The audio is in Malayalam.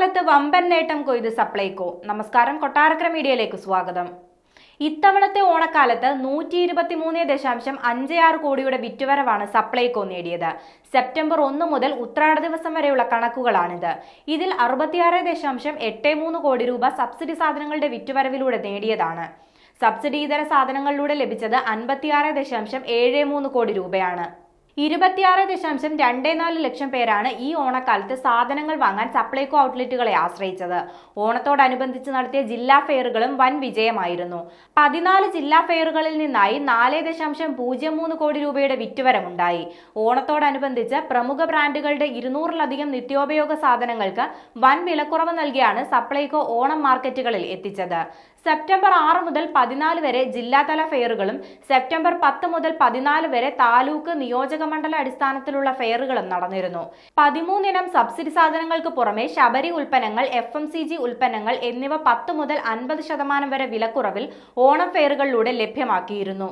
ഓണക്കാലത്ത് വമ്പൻ നേട്ടം കൊയ്ത് സപ്ലൈകോ. നമസ്കാരം, കൊട്ടാരക്കര മീഡിയയിലേക്ക് സ്വാഗതം. ഇത്തവണത്തെ ഓണക്കാലത്ത് 123.56 കോടിയുടെ വിറ്റുവരവാണ് സപ്ലൈകോ നേടിയത്. സെപ്റ്റംബർ 1 മുതൽ ഉത്രാട ദിവസം വരെയുള്ള കണക്കുകളാണിത്. ഇതിൽ 66.83 കോടി രൂപ സബ്സിഡി സാധനങ്ങളുടെ വിറ്റുവരവിലൂടെ നേടിയതാണ്. സബ്സിഡി ഇതര സാധനങ്ങളിലൂടെ ലഭിച്ചത് 56.73 കോടി രൂപയാണ്. 26.24 ലക്ഷം പേരാണ് ഈ ഓണക്കാലത്ത് സാധനങ്ങൾ വാങ്ങാൻ സപ്ലൈകോ ഔട്ട്ലെറ്റുകളെ ആശ്രയിച്ചത്. ഓണത്തോടനുബന്ധിച്ച് നടത്തിയ ജില്ലാ ഫെയറുകളും വൻ വിജയമായിരുന്നു. 14 ജില്ലാ ഫെയറുകളിൽ നിന്നായി 4.03 കോടി രൂപയുടെ വിറ്റുവരവുണ്ടായി. ഓണത്തോടനുബന്ധിച്ച് പ്രമുഖ ബ്രാൻഡുകളുടെ 200-ലധികം നിത്യോപയോഗ സാധനങ്ങൾക്ക് വൻ വിലക്കുറവ് നൽകിയാണ് സപ്ലൈകോ ഓണം മാർക്കറ്റുകളിൽ എത്തിച്ചത്. സെപ്റ്റംബർ 6 മുതൽ 14 വരെ ജില്ലാതല ഫെയറുകളും സെപ്റ്റംബർ 10 മുതൽ 14 വരെ താലൂക്ക് നിയോജകമണ്ഡല അടിസ്ഥാനത്തിലുള്ള ഫെയറുകളും നടന്നിരുന്നു. 13 ഇനം സബ്സിഡി സാധനങ്ങൾക്ക് പുറമെ ശബരി ഉൽപ്പന്നങ്ങൾ, FMCG ഉൽപ്പന്നങ്ങൾ എന്നിവ 10 മുതൽ 50% വരെ വിലക്കുറവിൽ ഓണം ഫെയറുകളിലൂടെ ലഭ്യമാക്കിയിരുന്നു.